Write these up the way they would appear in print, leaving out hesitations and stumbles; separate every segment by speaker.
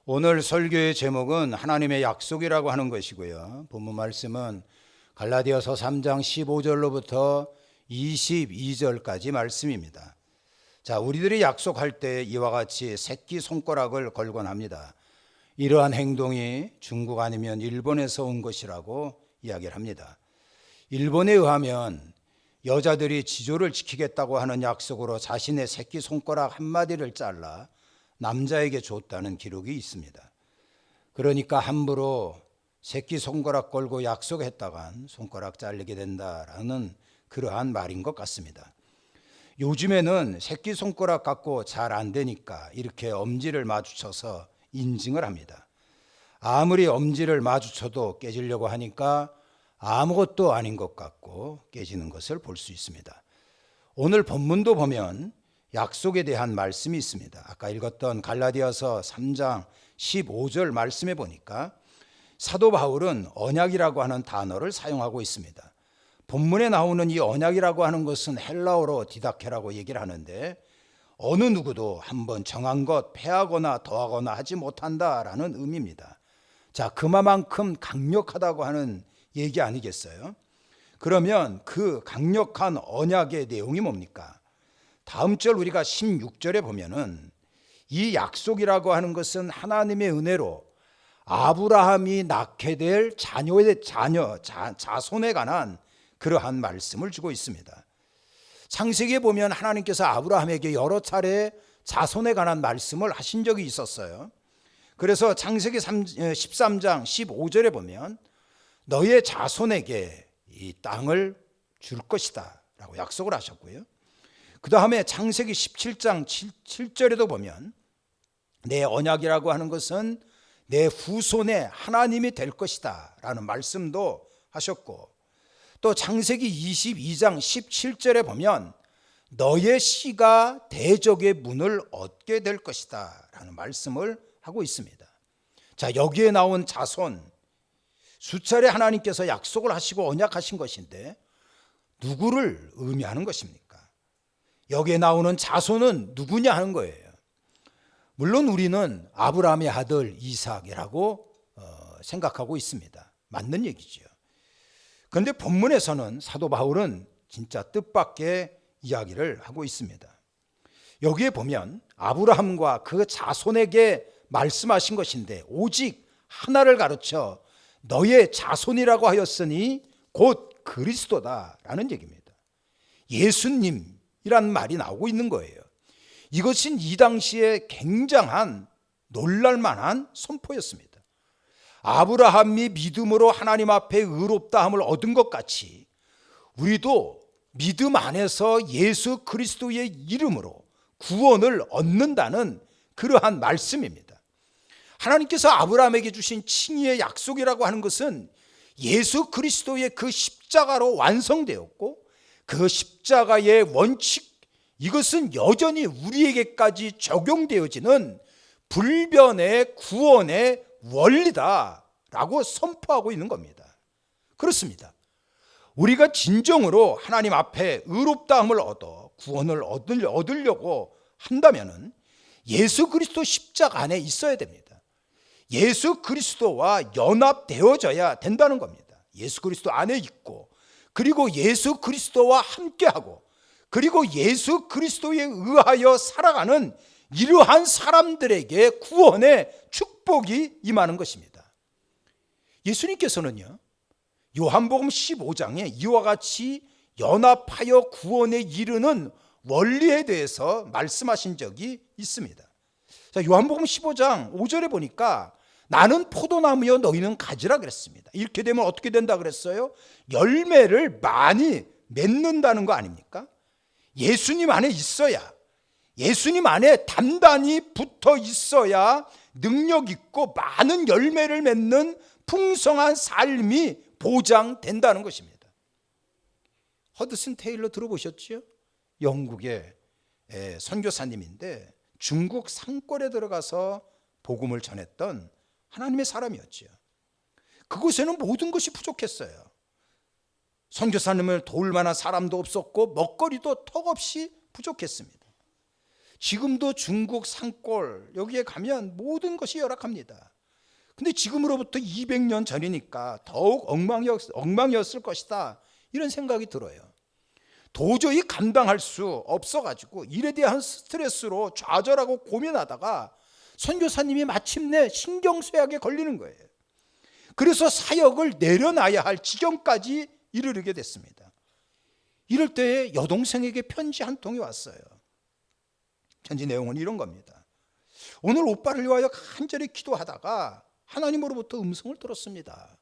Speaker 1: 오늘 설교의 제목은 하나님의 약속이라고 하는 것이고요. 본문 말씀은 갈라디아서 3장 15절로부터 22절까지 말씀입니다. 자, 우리들이 약속할 때 이와 같이 새끼손가락을 걸곤 합니다. 이러한 행동이 중국 아니면 일본에서 온 것이라고 이야기를 합니다. 일본에 의하면 여자들이 지조를 지키겠다고 하는 약속으로 자신의 새끼손가락 한마디를 잘라 남자에게 줬다는 기록이 있습니다. 그러니까 함부로 새끼손가락 걸고 약속했다간 손가락 잘리게 된다라는 그러한 말인 것 같습니다. 요즘에는 새끼손가락 갖고 잘 안 되니까 이렇게 엄지를 마주쳐서 인증을 합니다. 아무리 엄지를 마주쳐도 깨지려고 하니까 아무것도 아닌 것 같고 깨지는 것을 볼 수 있습니다. 오늘 본문도 보면 약속에 대한 말씀이 있습니다. 아까 읽었던 갈라디아서 3장 15절 말씀해 보니까 사도 바울은 언약이라고 하는 단어를 사용하고 있습니다. 본문에 나오는 이 언약이라고 하는 것은 헬라어로 디다케라고 얘기를 하는데 어느 누구도 한번 정한 것 패하거나 더하거나 하지 못한다라는 의미입니다. 자, 그만큼 강력하다고 하는 얘기 아니겠어요? 그러면 그 강력한 언약의 내용이 뭡니까? 다음 절 우리가 16절에 보면은 이 약속이라고 하는 것은 하나님의 은혜로 아브라함이 낳게 될 자손에 관한 그러한 말씀을 주고 있습니다. 창세기에 보면 하나님께서 아브라함에게 여러 차례 자손에 관한 말씀을 하신 적이 있었어요. 그래서 창세기 13장 15절에 보면 너의 자손에게 이 땅을 줄 것이다 라고 약속을 하셨고요. 그 다음에 창세기 17장 7절에도 보면 내 언약이라고 하는 것은 내 후손의 하나님이 될 것이다 라는 말씀도 하셨고, 또 창세기 22장 17절에 보면 너의 씨가 대적의 문을 얻게 될 것이다 라는 말씀을 하고 있습니다. 자, 여기에 나온 자손, 수차례 하나님께서 약속을 하시고 언약하신 것인데 누구를 의미하는 것입니까? 여기에 나오는 자손은 누구냐 하는 거예요. 물론 우리는 아브라함의 아들 이삭이라고 생각하고 있습니다. 맞는 얘기죠. 그런데 본문에서는 사도 바울은 진짜 뜻밖의 이야기를 하고 있습니다. 여기에 보면 아브라함과 그 자손에게 말씀하신 것인데 오직 하나를 가르쳐 너의 자손이라고 하였으니 곧 그리스도다라는 얘기입니다. 예수님이란 말이 나오고 있는 거예요. 이것은 이 당시에 굉장한 놀랄만한 선포였습니다. 아브라함이 믿음으로 하나님 앞에 의롭다함을 얻은 것 같이 우리도 믿음 안에서 예수 그리스도의 이름으로 구원을 얻는다는 그러한 말씀입니다. 하나님께서 아브라함에게 주신 칭의의 약속이라고 하는 것은 예수 그리스도의 그 십자가로 완성되었고 그 십자가의 원칙, 이것은 여전히 우리에게까지 적용되어지는 불변의 구원의 원리다라고 선포하고 있는 겁니다. 그렇습니다. 우리가 진정으로 하나님 앞에 의롭다함을 얻어 구원을 얻으려고 한다면 예수 그리스도 십자가 안에 있어야 됩니다. 예수 그리스도와 연합되어져야 된다는 겁니다. 예수 그리스도 안에 있고, 그리고 예수 그리스도와 함께하고, 그리고 예수 그리스도에 의하여 살아가는 이러한 사람들에게 구원의 축복이 임하는 것입니다. 예수님께서는요, 요한복음 15장에 이와 같이 연합하여 구원에 이르는 원리에 대해서 말씀하신 적이 있습니다. 자, 요한복음 15장 5절에 보니까 나는 포도나무여 너희는 가지라 그랬습니다. 이렇게 되면 어떻게 된다 그랬어요? 열매를 많이 맺는다는 거 아닙니까? 예수님 안에 있어야, 예수님 안에 단단히 붙어 있어야 능력 있고 많은 열매를 맺는 풍성한 삶이 보장된다는 것입니다. 허드슨 테일러 들어보셨죠? 영국의 선교사님인데 중국 산골에 들어가서 복음을 전했던 하나님의 사람이었죠. 그곳에는 모든 것이 부족했어요. 선교사님을 도울 만한 사람도 없었고 먹거리도 턱없이 부족했습니다. 지금도 중국 산골 여기에 가면 모든 것이 열악합니다. 근데 지금으로부터 200년 전이니까 더욱 엉망이었을 것이다, 이런 생각이 들어요. 도저히 감당할 수 없어가지고 일에 대한 스트레스로 좌절하고 고민하다가 선교사님이 마침내 신경쇠약에 걸리는 거예요. 그래서 사역을 내려놔야 할 지경까지 이르게 됐습니다. 이럴 때에 여동생에게 편지 한 통이 왔어요. 편지 내용은 이런 겁니다. 오늘 오빠를 위하여 간절히 기도하다가 하나님으로부터 음성을 들었습니다.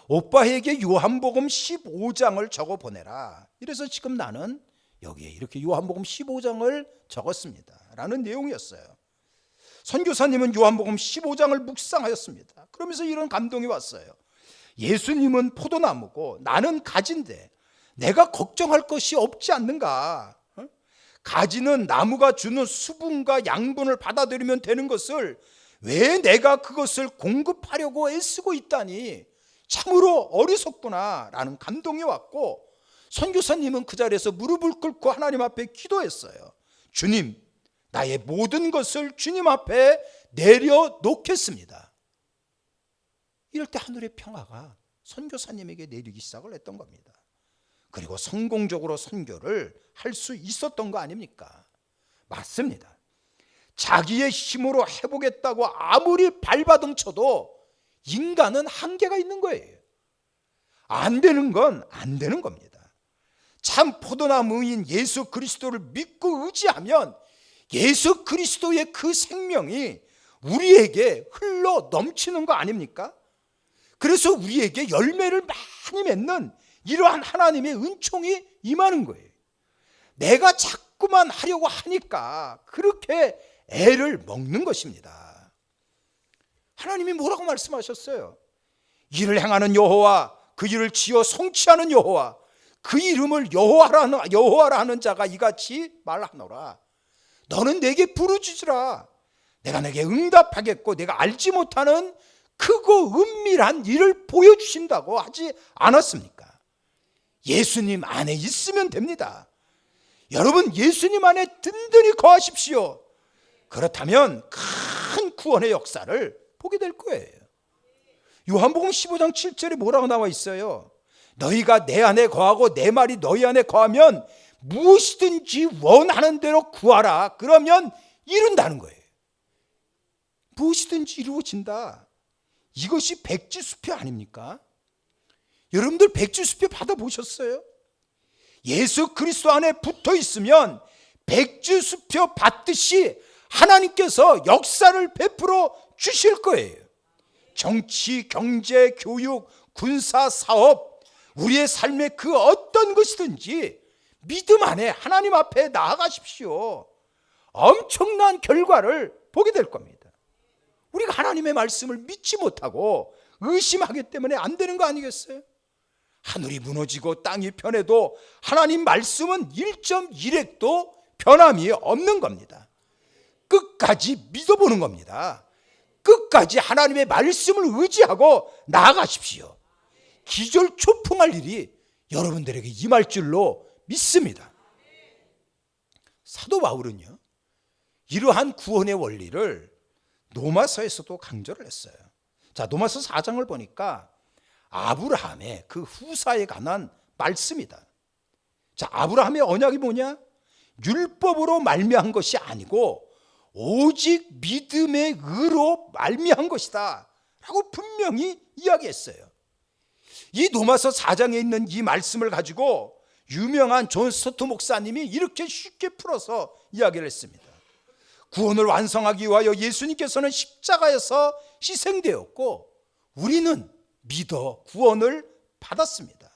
Speaker 1: 오빠에게 요한복음 15장을 적어 보내라. 이래서 지금 나는 여기에 이렇게 요한복음 15장을 적었습니다 라는 내용이었어요. 선교사님은 요한복음 15장을 묵상하였습니다. 그러면서 이런 감동이 왔어요. 예수님은 포도나무고 나는 가지인데 내가 걱정할 것이 없지 않는가? 가지는 나무가 주는 수분과 양분을 받아들이면 되는 것을 왜 내가 그것을 공급하려고 애쓰고 있다니 참으로 어리석구나 라는 감동이 왔고, 선교사님은 그 자리에서 무릎을 꿇고 하나님 앞에 기도했어요. 주님, 나의 모든 것을 주님 앞에 내려놓겠습니다. 이럴 때 하늘의 평화가 선교사님에게 내리기 시작을 했던 겁니다. 그리고 성공적으로 선교를 할 수 있었던 거 아닙니까? 맞습니다. 자기의 힘으로 해보겠다고 아무리 발바둥 쳐도 인간은 한계가 있는 거예요. 안 되는 건 안 되는 겁니다. 참 포도나무인 예수 그리스도를 믿고 의지하면 예수 그리스도의 그 생명이 우리에게 흘러 넘치는 거 아닙니까? 그래서 우리에게 열매를 많이 맺는 이러한 하나님의 은총이 임하는 거예요. 내가 자꾸만 하려고 하니까 그렇게 애를 먹는 것입니다. 하나님이 뭐라고 말씀하셨어요? 이를 행하는 여호와, 그 일을 지어 성취하는 여호와, 그 이름을 여호와라 하는 자가 이같이 말하노라. 너는 내게 부르짖으라. 내가 내게 응답하겠고 내가 알지 못하는 크고 은밀한 일을 보여주신다고 하지 않았습니까? 예수님 안에 있으면 됩니다. 여러분, 예수님 안에 든든히 거하십시오. 그렇다면 큰 구원의 역사를 보게 될 거예요. 요한복음 15장 7절에 뭐라고 나와 있어요? 너희가 내 안에 거하고 내 말이 너희 안에 거하면 무엇이든지 원하는 대로 구하라. 그러면 이룬다는 거예요. 무엇이든지 이루어진다. 이것이 백지수표 아닙니까? 여러분들 백지수표 받아보셨어요? 예수 그리스도 안에 붙어 있으면 백지수표 받듯이 하나님께서 역사를 베풀어 주실 거예요. 정치, 경제, 교육, 군사, 사업, 우리의 삶의 그 어떤 것이든지 믿음 안에 하나님 앞에 나아가십시오. 엄청난 결과를 보게 될 겁니다. 우리가 하나님의 말씀을 믿지 못하고 의심하기 때문에 안 되는 거 아니겠어요? 하늘이 무너지고 땅이 변해도 하나님 말씀은 1.1핵도 변함이 없는 겁니다. 끝까지 믿어보는 겁니다. 끝까지 하나님의 말씀을 의지하고 나아가십시오. 기절초풍할 일이 여러분들에게 임할 줄로 믿습니다. 사도 바울은요, 이러한 구원의 원리를 로마서에서도 강조를 했어요. 자, 로마서 4장을 보니까 아브라함의 그 후사에 관한 말씀이다. 자, 아브라함의 언약이 뭐냐? 율법으로 말미암은 것이 아니고 오직 믿음의 의로 말미암은 것이다 라고 분명히 이야기했어요. 이 로마서 4장에 있는 이 말씀을 가지고 유명한 존 스토트 목사님이 이렇게 쉽게 풀어서 이야기를 했습니다. 구원을 완성하기 위하여 예수님께서는 십자가에서 희생되었고 우리는 믿어 구원을 받았습니다.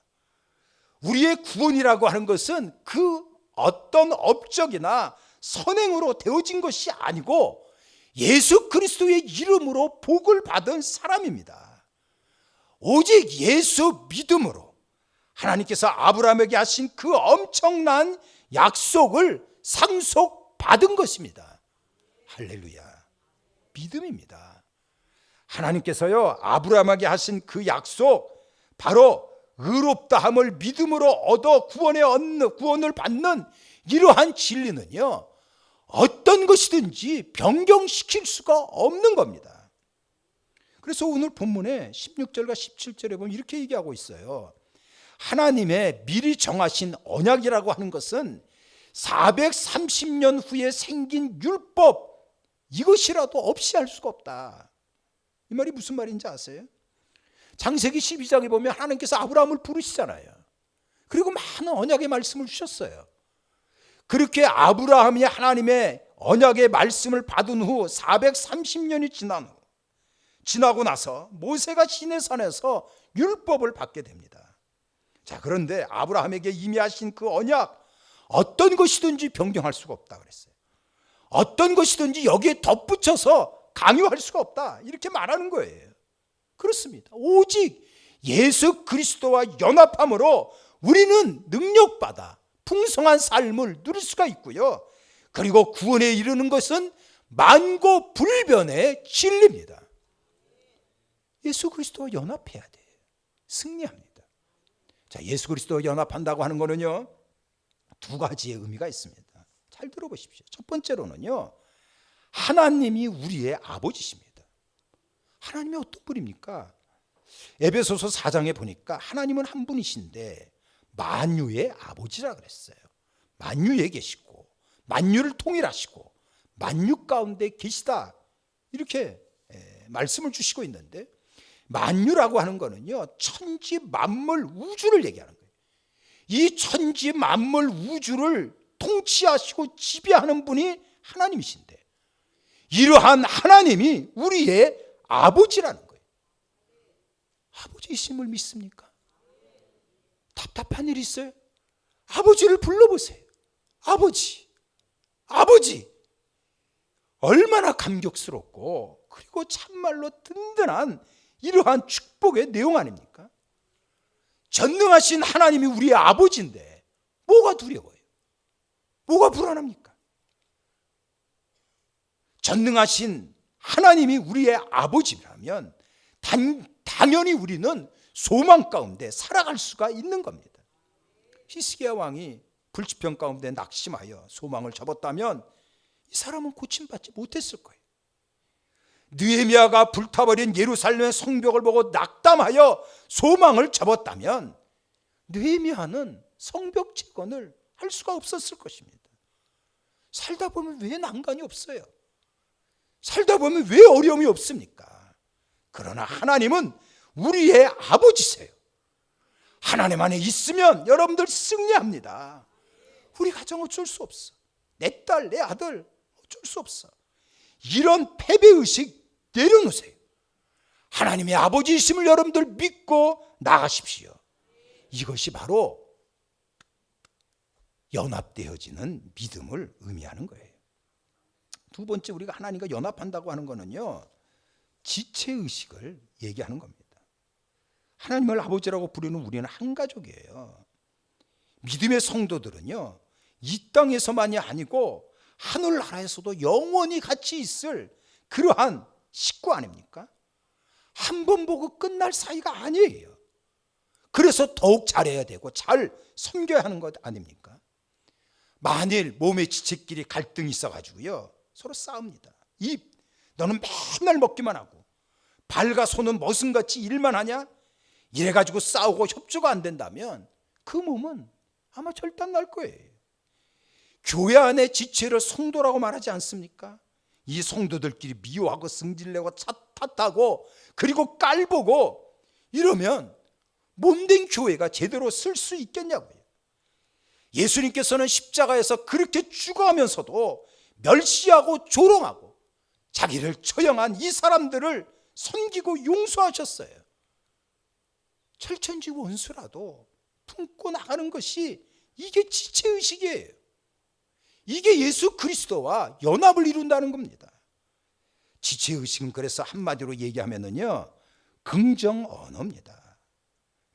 Speaker 1: 우리의 구원이라고 하는 것은 그 어떤 업적이나 선행으로 되어진 것이 아니고 예수 그리스도의 이름으로 복을 받은 사람입니다. 오직 예수 믿음으로 하나님께서 아브라함에게 하신 그 엄청난 약속을 상속받은 것입니다. 할렐루야. 믿음입니다. 하나님께서요, 아브라함에게 하신 그 약속, 바로 의롭다함을 믿음으로 얻어 구원을 받는 이러한 진리는요, 어떤 것이든지 변경시킬 수가 없는 겁니다. 그래서 오늘 본문에 16절과 17절에 보면 이렇게 얘기하고 있어요. 하나님의 미리 정하신 언약이라고 하는 것은 430년 후에 생긴 율법, 이것이라도 없이 할 수가 없다. 이 말이 무슨 말인지 아세요? 창세기 12장에 보면 하나님께서 아브라함을 부르시잖아요. 그리고 많은 언약의 말씀을 주셨어요. 그렇게 아브라함이 하나님의 언약의 말씀을 받은 후 430년이 지나고 나서 모세가 시내산에서 율법을 받게 됩니다. 자, 그런데 아브라함에게 이미 하신 그 언약, 어떤 것이든지 변경할 수가 없다 그랬어요. 어떤 것이든지 여기에 덧붙여서 강요할 수가 없다, 이렇게 말하는 거예요. 그렇습니다. 오직 예수 그리스도와 연합함으로 우리는 능력받아 풍성한 삶을 누릴 수가 있고요. 그리고 구원에 이르는 것은 만고불변의 진리입니다. 예수 그리스도와 연합해야 돼요. 승리합니다. 자, 예수 그리스도와 연합한다고 하는 거는요, 두 가지의 의미가 있습니다. 잘 들어보십시오. 첫 번째로는요, 하나님이 우리의 아버지십니다. 하나님이 어떤 분입니까? 에베소서 4장에 보니까 하나님은 한 분이신데 만유의 아버지라 그랬어요. 만유에 계시고 만유를 통일하시고 만유 가운데 계시다, 이렇게 말씀을 주시고 있는데, 만유라고 하는 거는요, 천지 만물 우주를 얘기하는 거예요. 이 천지 만물 우주를 통치하시고 지배하는 분이 하나님이신데, 이러한 하나님이 우리의 아버지라는 거예요. 아버지이심을 믿습니까? 답답한 일 있어요? 아버지를 불러보세요. 아버지, 아버지. 얼마나 감격스럽고 그리고 참말로 든든한 이러한 축복의 내용 아닙니까? 전능하신 하나님이 우리의 아버지인데 뭐가 두려워요? 뭐가 불안합니까? 전능하신 하나님이 우리의 아버지라면 당연히 우리는 소망 가운데 살아갈 수가 있는 겁니다. 히스기야 왕이 불지평 가운데 낙심하여 소망을 접었다면 이 사람은 고침받지 못했을 거예요. 느헤미야가 불타버린 예루살렘의 성벽을 보고 낙담하여 소망을 접었다면 느헤미야는 성벽 재건을 할 수가 없었을 것입니다. 살다 보면 왜 난관이 없어요? 살다 보면 왜 어려움이 없습니까? 그러나 하나님은 우리의 아버지세요. 하나님 안에 있으면 여러분들 승리합니다. 우리 가정 어쩔 수 없어. 내 딸, 내 아들 어쩔 수 없어. 이런 패배의식 내려놓으세요. 하나님의 아버지이심을 여러분들 믿고 나가십시오. 이것이 바로 연합되어지는 믿음을 의미하는 거예요. 두 번째, 우리가 하나님과 연합한다고 하는 거는요, 지체의식을 얘기하는 겁니다. 하나님을 아버지라고 부르는 우리는 한 가족이에요. 믿음의 성도들은요, 이 땅에서만이 아니고 하늘나라에서도 영원히 같이 있을 그러한 식구 아닙니까? 한 번 보고 끝날 사이가 아니에요. 그래서 더욱 잘해야 되고 잘 섬겨야 하는 것 아닙니까? 만일 몸의 지체끼리 갈등이 있어가지고요, 서로 싸웁니다. 입, 너는 맨날 먹기만 하고 발과 손은 머슴같이 일만 하냐? 이래가지고 싸우고 협조가 안 된다면 그 몸은 아마 절단 날 거예요. 교회 안에 지체를 성도라고 말하지 않습니까? 이 성도들끼리 미워하고 승질내고 탓하고 그리고 깔보고 이러면 몸된 교회가 제대로 쓸 수 있겠냐고요. 예수님께서는 십자가에서 그렇게 죽어가면서도 멸시하고 조롱하고 자기를 처형한 이 사람들을 섬기고 용서하셨어요. 철천지 원수라도 품고 나가는 것이 이게 지체의식이에요. 이게 예수 그리스도와 연합을 이룬다는 겁니다. 지체의식은 그래서 한마디로 얘기하면은요, 긍정 언어입니다.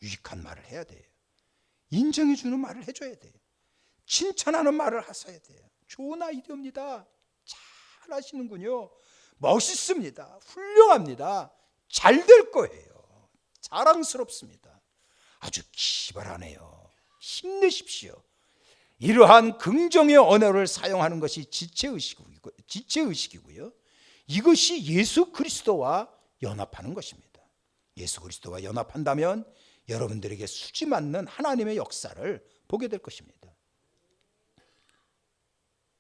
Speaker 1: 유익한 말을 해야 돼요. 인정해주는 말을 해줘야 돼요. 칭찬하는 말을 하셔야 돼요. 좋은 아이디어입니다. 잘 하시는군요. 멋있습니다. 훌륭합니다. 잘 될 거예요. 자랑스럽습니다. 아주 기발하네요. 힘내십시오. 이러한 긍정의 언어를 사용하는 것이 지체의식이고요. 이것이 예수 그리스도와 연합하는 것입니다. 예수 그리스도와 연합한다면 여러분들에게 수지 맞는 하나님의 역사를 보게 될 것입니다.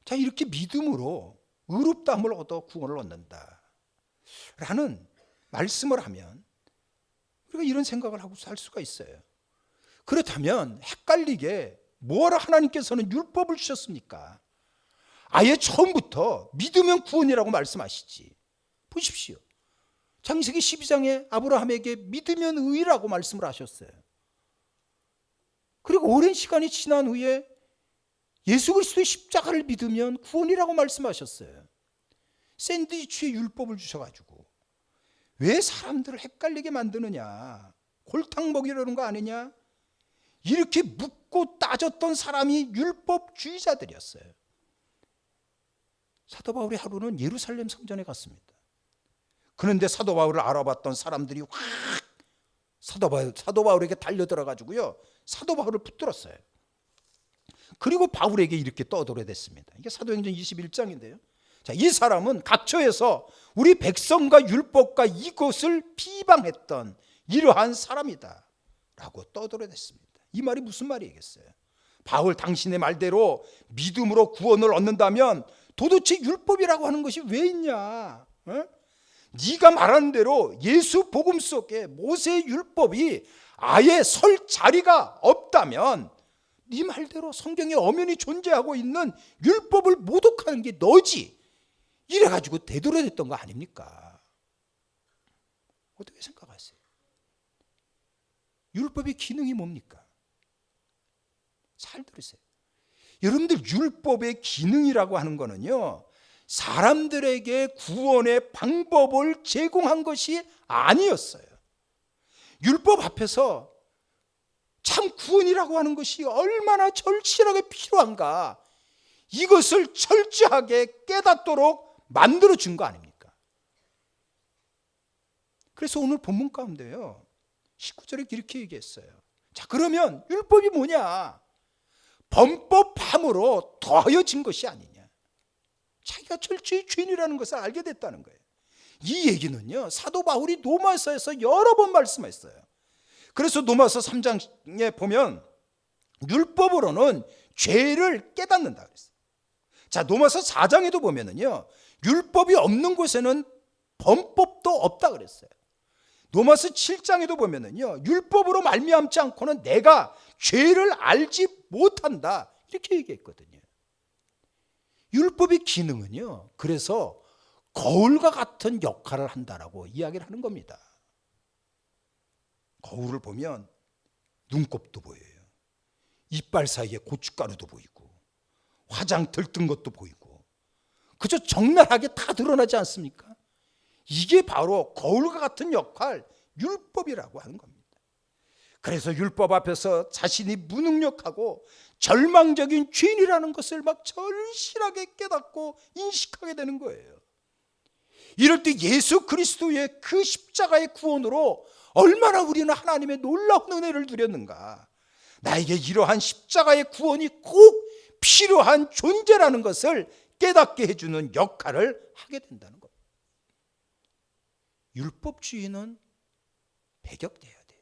Speaker 1: 자, 이렇게 믿음으로 의롭다함을 얻어 구원을 얻는다 라는 말씀을 하면 우리가 이런 생각을 하고 살 수가 있어요. 그렇다면 헷갈리게 뭐하러 하나님께서는 율법을 주셨습니까? 아예 처음부터 믿으면 구원이라고 말씀하시지. 보십시오. 창세기 12장에 아브라함에게 믿으면 의라고 말씀을 하셨어요. 그리고 오랜 시간이 지난 후에 예수 그리스도의 십자가를 믿으면 구원이라고 말씀하셨어요. 샌드위치에 율법을 주셔가지고 왜 사람들을 헷갈리게 만드느냐, 골탕 먹이려는 거 아니냐, 이렇게 묻고 따졌던 사람이 율법주의자들이었어요. 사도 바울이 하루는 예루살렘 성전에 갔습니다. 그런데 사도 바울을 알아봤던 사람들이 확 사도 바울에게 달려들어가지고요, 사도 바울을 붙들었어요. 그리고 바울에게 이렇게 떠들어댔습니다. 이게 사도행전 21장인데요. 자, 이 사람은 각처에서 우리 백성과 율법과 이것을 비방했던 이러한 사람이다 라고 떠들어댔습니다. 이 말이 무슨 말이겠어요? 바울, 당신의 말대로 믿음으로 구원을 얻는다면 도대체 율법이라고 하는 것이 왜 있냐? 네가 말하는 대로 예수 복음 속에 모세의 율법이 아예 설 자리가 없다면 네 말대로 성경에 엄연히 존재하고 있는 율법을 모독하는 게 너지, 이래가지고 되돌아댔던 거 아닙니까? 어떻게 생각하세요? 율법의 기능이 뭡니까? 잘 들으세요. 여러분들, 율법의 기능이라고 하는 거는요, 사람들에게 구원의 방법을 제공한 것이 아니었어요. 율법 앞에서 참 구원이라고 하는 것이 얼마나 절실하게 필요한가, 이것을 철저하게 깨닫도록 만들어준 거 아닙니까? 그래서 오늘 본문 가운데요, 19절에 이렇게 얘기했어요. 자, 그러면 율법이 뭐냐? 범법함으로 더하여진 것이 아니냐. 자기가 철저히 죄인이라는 것을 알게 됐다는 거예요. 이 얘기는요, 사도 바울이 로마서에서 여러 번 말씀했어요. 그래서 로마서 3장에 보면 율법으로는 죄를 깨닫는다 그랬어요. 자, 로마서 4장에도 보면은요, 율법이 없는 곳에는 범법도 없다 그랬어요. 로마서 7장에도 보면은요, 율법으로 말미암지 않고는 내가 죄를 알지 못한다, 이렇게 얘기했거든요. 율법의 기능은요, 그래서 거울과 같은 역할을 한다라고 이야기를 하는 겁니다. 거울을 보면 눈곱도 보여요. 이빨 사이에 고춧가루도 보이고 화장 들뜬 것도 보이고, 그저 적나라하게 다 드러나지 않습니까? 이게 바로 거울과 같은 역할, 율법이라고 하는 겁니다. 그래서 율법 앞에서 자신이 무능력하고 절망적인 죄인이라는 것을 막 절실하게 깨닫고 인식하게 되는 거예요. 이럴 때 예수 그리스도의 그 십자가의 구원으로 얼마나 우리는 하나님의 놀라운 은혜를 누렸는가. 나에게 이러한 십자가의 구원이 꼭 필요한 존재라는 것을 깨닫게 해주는 역할을 하게 된다는 겁니다. 율법주의는 배격돼야 돼요.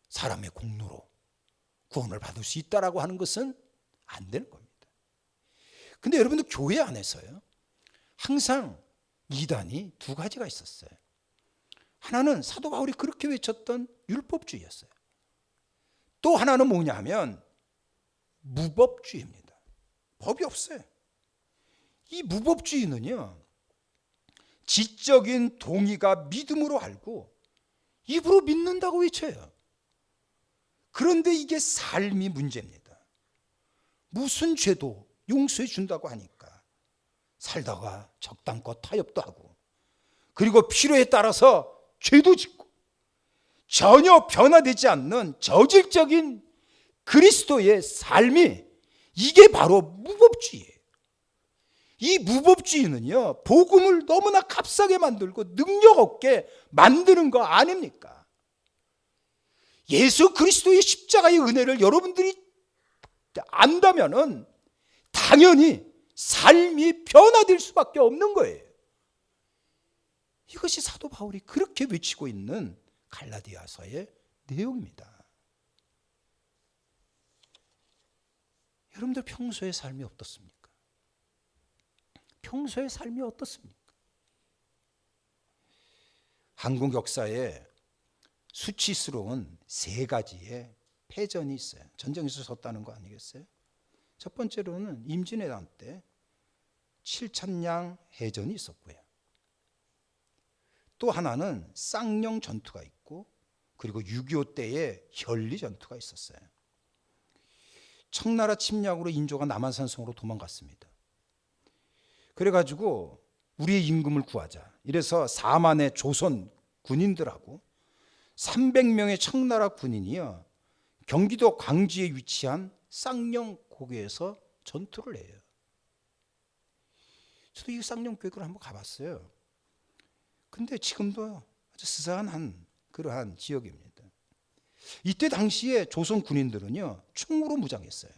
Speaker 1: 사람의 공로로 구원을 받을 수 있다라고 하는 것은 안 되는 겁니다. 근데 여러분들, 교회 안에서요, 항상 이단이 두 가지가 있었어요. 하나는 사도 바울이 그렇게 외쳤던 율법주의였어요. 또 하나는 뭐냐 하면 무법주의입니다. 법이 없어요. 이 무법주의는요, 지적인 동의가 믿음으로 알고 입으로 믿는다고 외쳐요. 그런데 이게 삶이 문제입니다. 무슨 죄도 용서해 준다고 하니까 살다가 적당껏 타협도 하고, 그리고 필요에 따라서 죄도 짓고, 전혀 변화되지 않는 저질적인 그리스도의 삶이, 이게 바로 무법주의예요. 이 무법주의는요, 복음을 너무나 값싸게 만들고 능력 없게 만드는 거 아닙니까? 예수 그리스도의 십자가의 은혜를 여러분들이 안다면은 당연히 삶이 변화될 수밖에 없는 거예요. 이것이 사도 바울이 그렇게 외치고 있는 갈라디아서의 내용입니다. 여러분들 평소의 삶이 어떻습니까? 평소의 삶이 어떻습니까? 한국 역사에 수치스러운 세 가지의 패전이 있어요. 전쟁에서 졌다는 거 아니겠어요? 첫 번째로는 임진왜란 때 칠천량 해전이 있었고요. 또 하나는 쌍용 전투가 있고, 그리고 6.25 때의 현리 전투가 있었어요. 청나라 침략으로 인조가 남한산성으로 도망갔습니다. 그래가지고 우리의 임금을 구하자, 이래서 4만의 조선 군인들하고 300명의 청나라 군인이요, 경기도 광주에 위치한 쌍용 고개에서 전투를 해요. 저도 이 쌍용 고개를 한번 가봤어요. 근데 지금도 아주 스산한 그러한 지역입니다. 이때 당시에 조선 군인들은요, 총으로 무장했어요.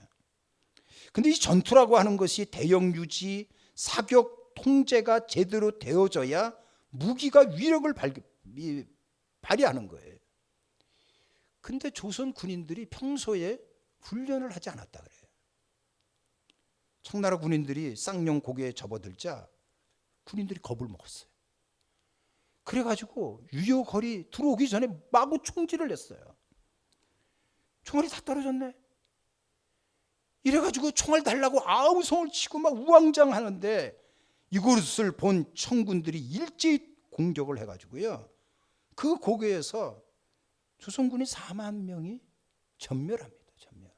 Speaker 1: 근데 이 전투라고 하는 것이 대형 유지, 사격 통제가 제대로 되어져야 무기가 위력을 발휘하는 거예요. 근데 조선 군인들이 평소에 훈련을 하지 않았다 그래요. 청나라 군인들이 쌍용 고개에 접어들자 군인들이 겁을 먹었어요. 그래가지고 유효거리 들어오기 전에 마구 총질을 했어요. 총알이 다 떨어졌네. 이래가지고 총알 달라고 아우성을 치고 막 우왕좌왕하는데, 이것을 본 청군들이 일제히 공격을 해가지고요, 그 고개에서 조선군이 4만 명이 전멸합니다. 전멸.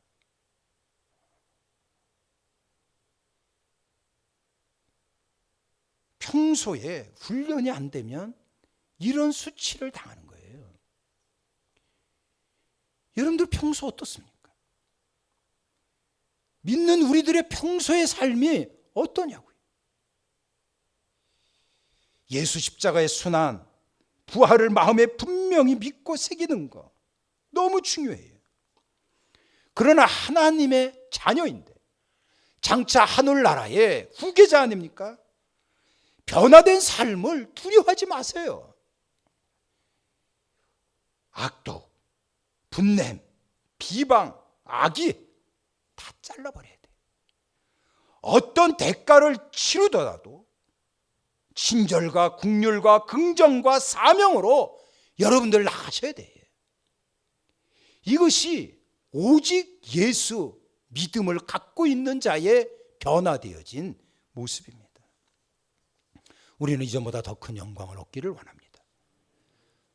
Speaker 1: 평소에 훈련이 안 되면 이런 수치를 당하는 거예요. 여러분들 평소 어떻습니까? 믿는 우리들의 평소의 삶이 어떠냐고요. 예수 십자가의 순환, 부활을 마음에 분명히 믿고 새기는 거 너무 중요해요. 그러나 하나님의 자녀인데, 장차 하늘나라의 후계자 아닙니까? 변화된 삶을 두려워하지 마세요. 악독, 분냄, 비방, 악의 다 잘라버려야 돼. 어떤 대가를 치르더라도 친절과 국률과 긍정과 사명으로 여러분들 나가셔야 돼요. 이것이 오직 예수 믿음을 갖고 있는 자의 변화되어진 모습입니다. 우리는 이전보다 더 큰 영광을 얻기를 원합니다.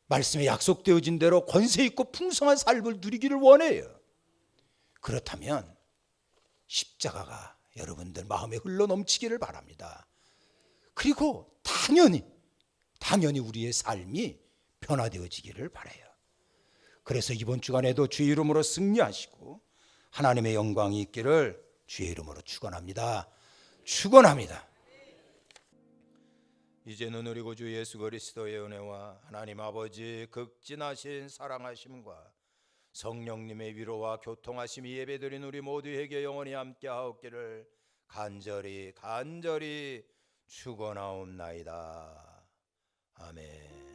Speaker 1: 말씀에 약속되어진 대로 권세 있고 풍성한 삶을 누리기를 원해요. 그렇다면 십자가가 여러분들 마음에 흘러넘치기를 바랍니다. 그리고 당연히 우리의 삶이 변화되어지기를 바라요. 그래서 이번 주간에도 주의 이름으로 승리하시고 하나님의 영광이 있기를 주의 이름으로 축원합니다. 축원합니다. 이제는 우리 구주 예수 그리스도의 은혜와 하나님 아버지 극진하신 사랑하심과 성령님의 위로와 교통하심이 예배드린 우리 모두에게 영원히 함께하옵기를 간절히 축원하옵나이다. 아멘.